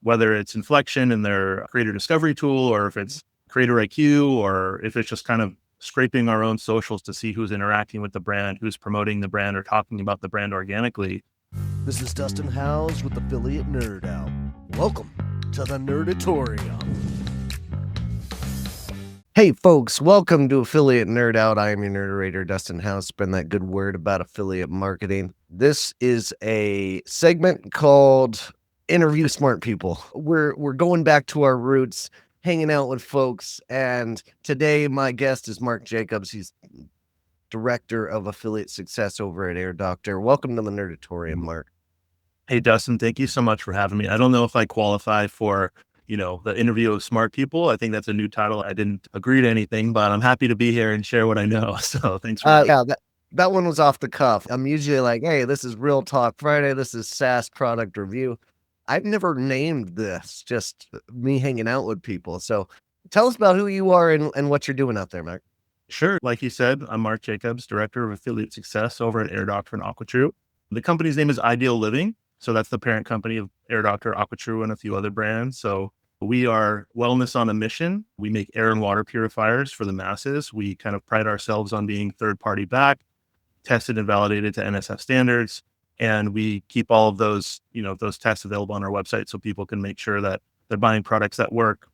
whether it's Inflection and their creator discovery tool, or if it's Creator IQ, or if it's just kind of scraping our own socials to see who's interacting with the brand, who's promoting the brand or talking about the brand organically. This is Dustin Howes with Affiliate Nerd Out. Welcome to the Nerdatorium. Hey folks, welcome to Affiliate Nerd Out. I am your nerderator, Dustin Howes. Spreading that good word about affiliate marketing. This is a segment called Interview Smart People. We're going back to our roots, hanging out with folks, and today my guest is Mark Jacobs. He's Director of Affiliate Success over at AirDoctor. Welcome to the Nerdatorium, Mark. Hey, Dustin, thank you so much for having me. I don't know if I qualify for, the interview of smart people. I think that's a new title. I didn't agree to anything, but I'm happy to be here and share what I know. So thanks for that one was off the cuff. I'm usually like, hey, this is Real Talk Friday. This is SaaS product review. I've never named this, just me hanging out with people. So tell us about who you are and what you're doing out there, Mark. Sure. Like you said, I'm Mark Jacobs, Director of Affiliate Success over at AirDoctor and AquaTru. The company's name is Ideal Living. So that's the parent company of AirDoctor, AquaTru, and a few other brands. So we are wellness on a mission. We make air and water purifiers for the masses. We kind of pride ourselves on being third-party backed, tested and validated to NSF standards. And we keep all of those, those tests available on our website so people can make sure that they're buying products that work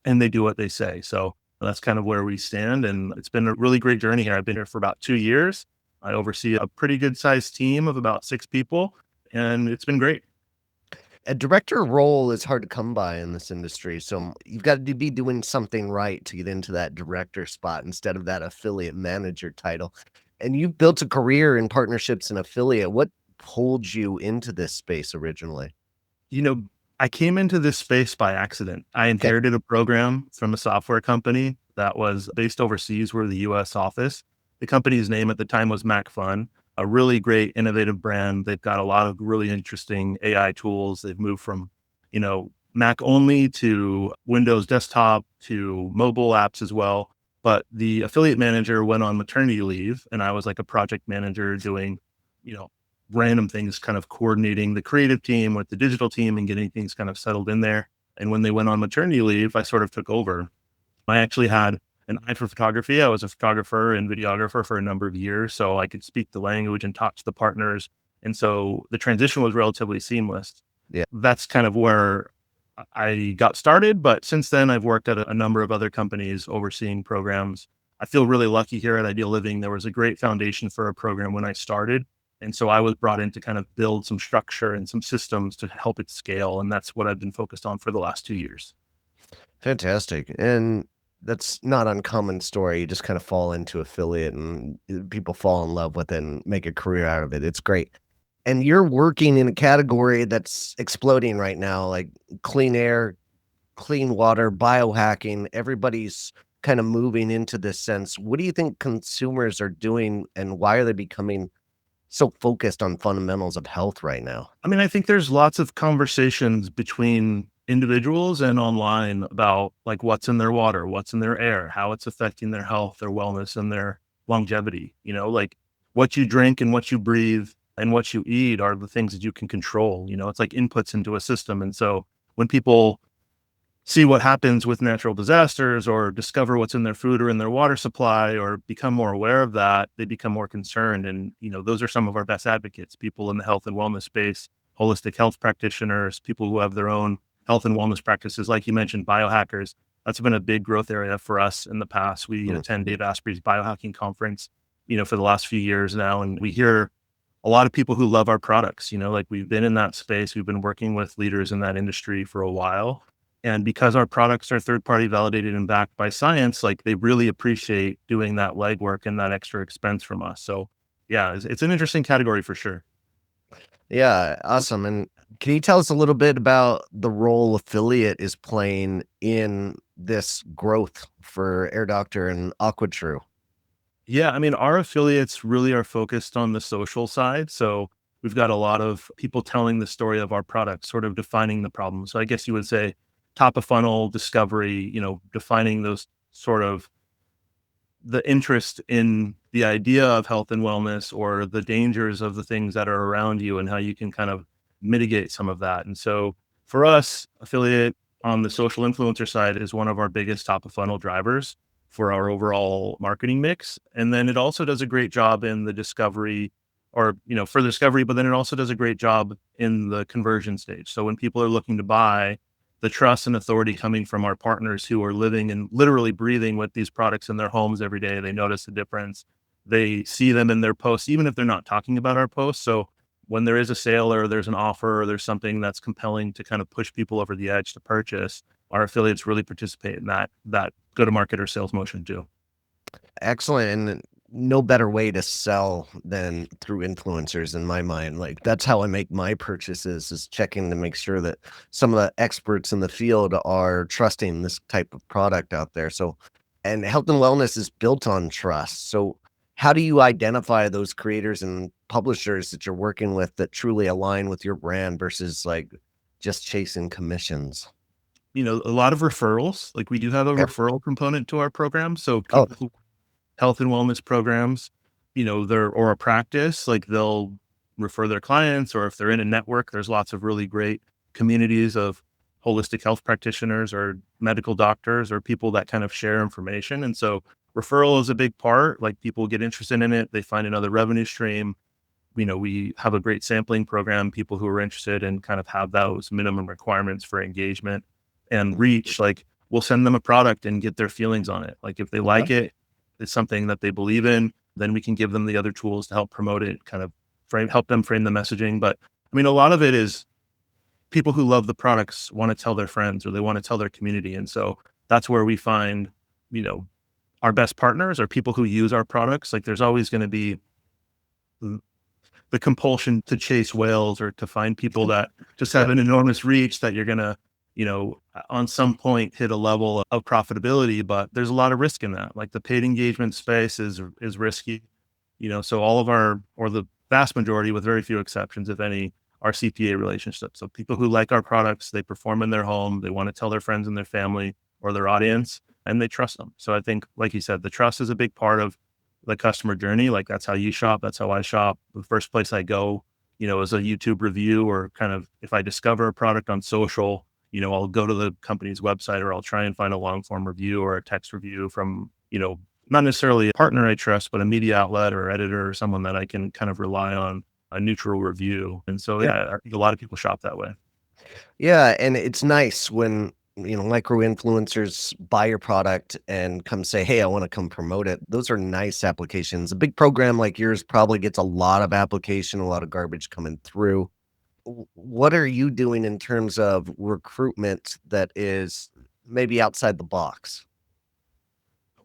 and they do what they say. So that's kind of where we stand. And it's been a really great journey here. I've been here for about 2 years. I oversee a pretty good sized team of about 6 people, and it's been great. A director role is hard to come by in this industry. So you've got to be doing something right to get into that director spot instead of that affiliate manager title. And you've built a career in partnerships and affiliate. What pulled you into this space originally? I came into this space by accident. I inherited a program from a software company that was based overseas. We're the US office. The company's name at the time was MacFun, a really great, innovative brand. They've got a lot of really interesting AI tools. They've moved from, Mac only to Windows desktop to mobile apps as well. But the affiliate manager went on maternity leave, and I was like a project manager doing, random things, kind of coordinating the creative team with the digital team and getting things kind of settled in there. And when they went on maternity leave, I sort of took over. I actually had an eye for photography. I was a photographer and videographer for a number of years, so I could speak the language and talk to the partners. And so the transition was relatively seamless. Yeah. That's kind of where I got started. But since then, I've worked at a number of other companies overseeing programs. I feel really lucky here at Ideal Living. There was a great foundation for a program when I started. And so I was brought in to kind of build some structure and some systems to help it scale. And that's what I've been focused on for the last 2 years. Fantastic. And that's not an uncommon story. You just kind of fall into affiliate and people fall in love with it and make a career out of it. It's great. And you're working in a category that's exploding right now, like clean air, clean water, biohacking. Everybody's kind of moving into this sense. What do you think consumers are doing and why are they becoming so focused on fundamentals of health right now? I mean, I think there's lots of conversations between individuals and online about like what's in their water, what's in their air, how it's affecting their health, their wellness, and their longevity. Like what you drink and what you breathe and what you eat are the things that you can control. It's like inputs into a system. And so when people see what happens with natural disasters or discover what's in their food or in their water supply or become more aware of that, they become more concerned. And, those are some of our best advocates, people in the health and wellness space, holistic health practitioners, people who have their own health and wellness practices. Like you mentioned, biohackers. That's been a big growth area for us in the past. We attend Dave Asprey's Biohacking conference, for the last few years now. And we hear a lot of people who love our products, like we've been in that space. We've been working with leaders in that industry for a while. And because our products are third-party validated and backed by science, like they really appreciate doing that legwork and that extra expense from us. So yeah, it's an interesting category for sure. Yeah, awesome. And can you tell us a little bit about the role affiliate is playing in this growth for AirDoctor and AquaTru? Yeah, I mean, our affiliates really are focused on the social side. So we've got a lot of people telling the story of our product, sort of defining the problem. So I guess you would say top of funnel discovery, defining those sort of the interest in the idea of health and wellness or the dangers of the things that are around you and how you can kind of mitigate some of that. And so For us, affiliate on the social influencer side is one of our biggest top of funnel drivers for our overall marketing mix. And then it also does a great job in the discovery or, for the discovery, but then it also does a great job in the conversion stage. So when people are looking to buy, the trust and authority coming from our partners who are living and literally breathing with these products in their homes every day, they notice the difference. They see them in their posts, even if they're not talking about our posts. So when there is a sale or there's an offer or there's something that's compelling to kind of push people over the edge to purchase, our affiliates really participate in that go-to-market or sales motion too. Excellent. And no better way to sell than through influencers in my mind. Like that's how I make my purchases, is checking to make sure that some of the experts in the field are trusting this type of product out there. So, and health and wellness is built on trust. So how do you identify those creators and publishers that you're working with that truly align with your brand versus like just chasing commissions? A lot of referrals. Like we do have a Okay. referral component to our program. So Oh, people who health and wellness programs, they're or a practice, like they'll refer their clients, or if they're in a network, there's lots of really great communities of holistic health practitioners or medical doctors or people that kind of share information. And so referral is a big part. Like people get interested in it, they find another revenue stream. We have a great sampling program, people who are interested and kind of have those minimum requirements for engagement and reach, like we'll send them a product and get their feelings on it. Like if they like it, it's something that they believe in, then we can give them the other tools to help promote it, kind of help them frame the messaging. But a lot of it is people who love the products want to tell their friends or they want to tell their community. And so that's where we find, you know, our best partners are people who use our products. Like there's always going to be the compulsion to chase whales or to find people that just have an enormous reach that you're going to, on some point hit a level of profitability, but there's a lot of risk in that. Like the paid engagement space is risky, so all of our, or the vast majority with very few exceptions, if any, are CPA relationships. So people who like our products, they perform in their home, they want to tell their friends and their family or their audience, and they trust them. So I think, like you said, the trust is a big part of the customer journey. Like that's how you shop. That's how I shop. The first place I go, is a YouTube review, or kind of if I discover a product on social, I'll go to the company's website, or I'll try and find a long form review or a text review from, not necessarily a partner I trust, but a media outlet or editor or someone that I can kind of rely on a neutral review. And so, yeah. yeah, I think a lot of people shop that way. Yeah, and it's nice when, micro influencers buy your product and come say, "Hey, I wanna come promote it." Those are nice applications. A big program like yours probably gets a lot of application, a lot of garbage coming through. What are you doing in terms of recruitment that is maybe outside the box?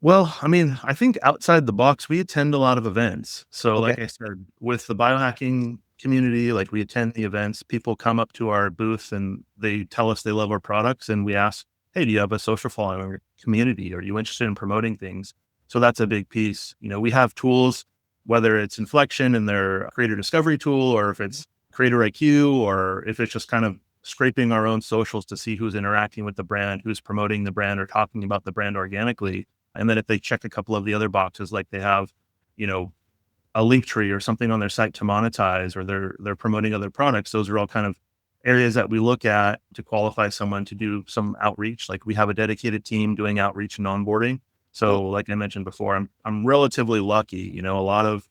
Well, I think outside the box, we attend a lot of events. So, Okay. like I said, with the biohacking community, like we attend the events, people come up to our booth and they tell us they love our products. And we ask, hey, do you have a social following or community? Are you interested in promoting things? So, that's a big piece. We have tools, whether it's Inflection and their creator discovery tool, or if it's Creator IQ, or if it's just kind of scraping our own socials to see who's interacting with the brand, who's promoting the brand or talking about the brand organically. And then if they check a couple of the other boxes, like they have, you know, a link tree or something on their site to monetize, or they're promoting other products, those are all kind of areas that we look at to qualify someone to do some outreach. Like we have a dedicated team doing outreach and onboarding. Mm, So like I mentioned before, I'm relatively lucky. A lot of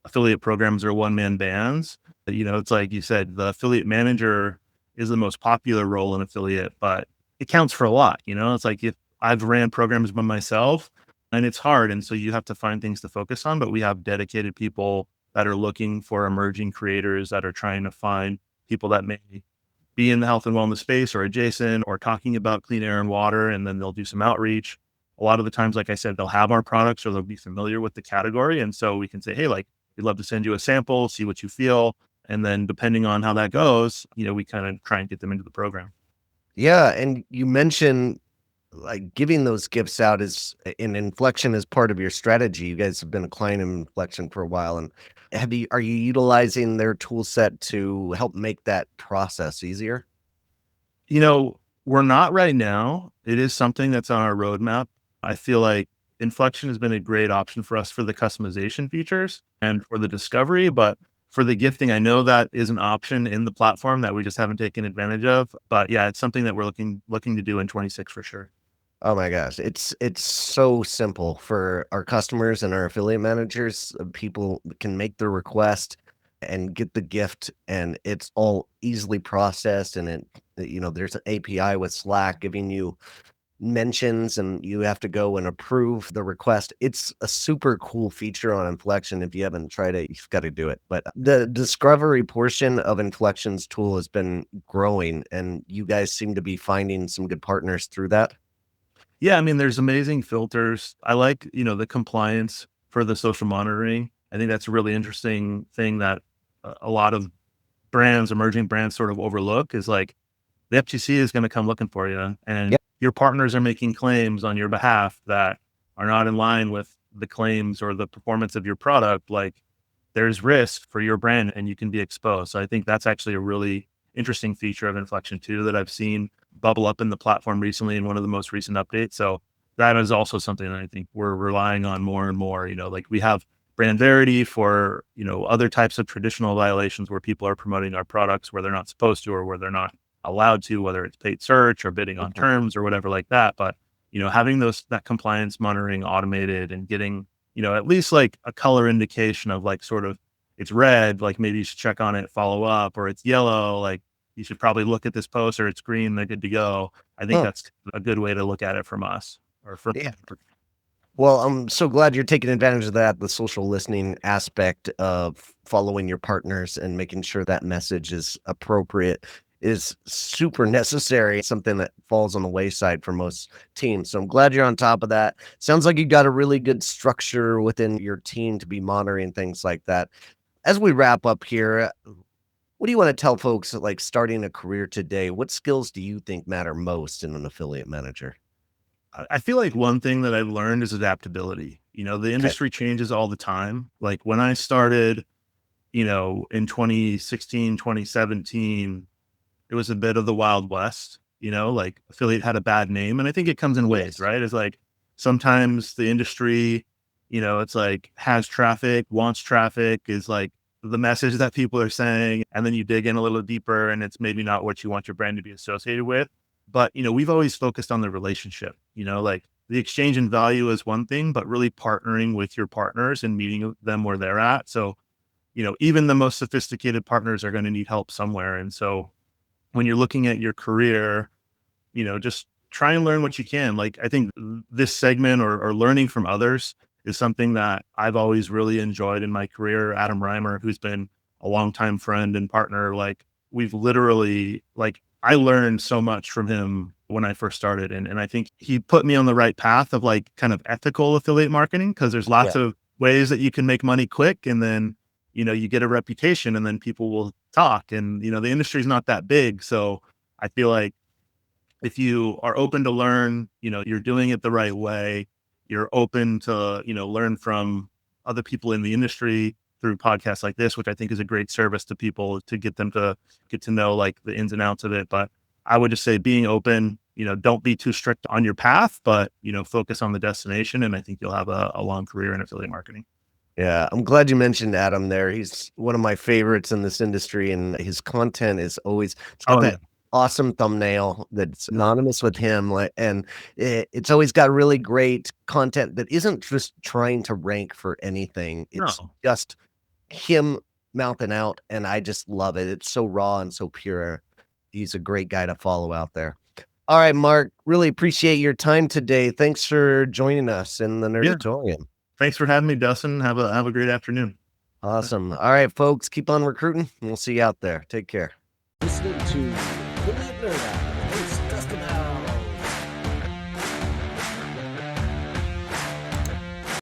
affiliate programs are one-man bands. It's like you said, the affiliate manager is the most popular role in affiliate, but it counts for a lot. It's like if I've ran programs by myself and it's hard. And so you have to find things to focus on, but we have dedicated people that are looking for emerging creators that are trying to find people that may be in the health and wellness space or adjacent or talking about clean air and water. And then they'll do some outreach. A lot of the times, like I said, they'll have our products or they'll be familiar with the category. And so we can say, hey, like, we'd love to send you a sample, see what you feel. And then depending on how that goes, we kind of try and get them into the program. yeah, and you mentioned, like, giving those gifts out is in Inflection is part of your strategy. You guys have been a client in Inflection for a while, and are you utilizing their tool set to help make that process easier? You know, we're not right now. It is something that's on our roadmap. I feel like Inflection has been a great option for us for the customization features and for the discovery, but for the gifting, I know that is an option in the platform that we just haven't taken advantage of. But yeah, it's something that we're looking to do in 26 for sure. Oh my gosh, it's so simple for our customers and our affiliate managers. People can make their request and get the gift, and it's all easily processed. And there's an API with Slack giving you mentions, and you have to go and approve the request. It's a super cool feature on Inflection. If you haven't tried it, you've got to do it. But the discovery portion of Inflection's tool has been growing, and you guys seem to be finding some good partners through that. Yeah, I mean, there's amazing filters. I like, the compliance for the social monitoring. I think that's a really interesting thing that a lot of brands, emerging brands sort of overlook is like the FTC is going to come looking for you and Yep. your partners are making claims on your behalf that are not in line with the claims or the performance of your product. Like there's risk for your brand and you can be exposed. So I think that's actually a really interesting feature of Inflection too that I've seen bubble up in the platform recently in one of the most recent updates. So that is also something that I think we're relying on more and more. Like we have brand verity for, other types of traditional violations where people are promoting our products where they're not supposed to or where they're not allowed to, whether it's paid search or bidding on Mhm. terms or whatever like that. But, having that compliance monitoring automated and getting, at least like a color indication of like sort of it's red, like maybe you should check on it, follow up, or it's yellow, like you should probably look at this post, or it's green, they're good to go. I think Huh. that's a good way to look at it from us or from. Yeah. Well, I'm so glad you're taking advantage of that, the social listening aspect of following your partners and making sure that message is appropriate is super necessary, something that falls on the wayside for most teams. So I'm glad you're on top of that. Sounds like you got a really good structure within your team to be monitoring things like that. As we wrap up here, what do you want to tell folks like starting a career today? What skills do you think matter most in an affiliate manager? I feel like one thing that I learned is adaptability. The Okay. industry changes all the time. Like when I started, in 2016, 2017, it was a bit of the Wild West, like affiliate had a bad name. And I think it comes in waves, Yes. right? It's like sometimes the industry, it's like has traffic, wants traffic, is like the message that people are saying. And then you dig in a little deeper and it's maybe not what you want your brand to be associated with. But, we've always focused on the relationship, like the exchange in value is one thing, but really partnering with your partners and meeting them where they're at. So, even the most sophisticated partners are going to need help somewhere. And so when you're looking at your career, just try and learn what you can. Like, I think this segment or learning from others is something that I've always really enjoyed in my career. Adam Reimer, who's been a longtime friend and partner, like we've literally like I learned so much from him when I first started. And I think he put me on the right path of like kind of ethical affiliate marketing because there's Yeah. lots of ways that you can make money quick and then, you get a reputation and then people will talk and, the industry is not that big. So I feel like if you are open to learn, you're doing it the right way, you're open to, learn from other people in the industry through podcasts like this, which I think is a great service to people to get them to get to know like the ins and outs of it. But I would just say being open, don't be too strict on your path, but, focus on the destination. And I think you'll have a long career in affiliate marketing. Yeah, I'm glad you mentioned Adam there. He's one of my favorites in this industry, and his content is always it's got Oh yeah. that awesome thumbnail that's anonymous with him, like, and it's always got really great content that isn't just trying to rank for anything. It's No. just him mouthing out, and I just love it. It's so raw and so pure. He's a great guy to follow out there. All right, Mark, really appreciate your time today. Thanks for joining us in the Yeah. Nerdatorium. Thanks for having me, Dustin. Have a great afternoon. Awesome. All right, folks, keep on recruiting, and we'll see you out there. Take care. Listening to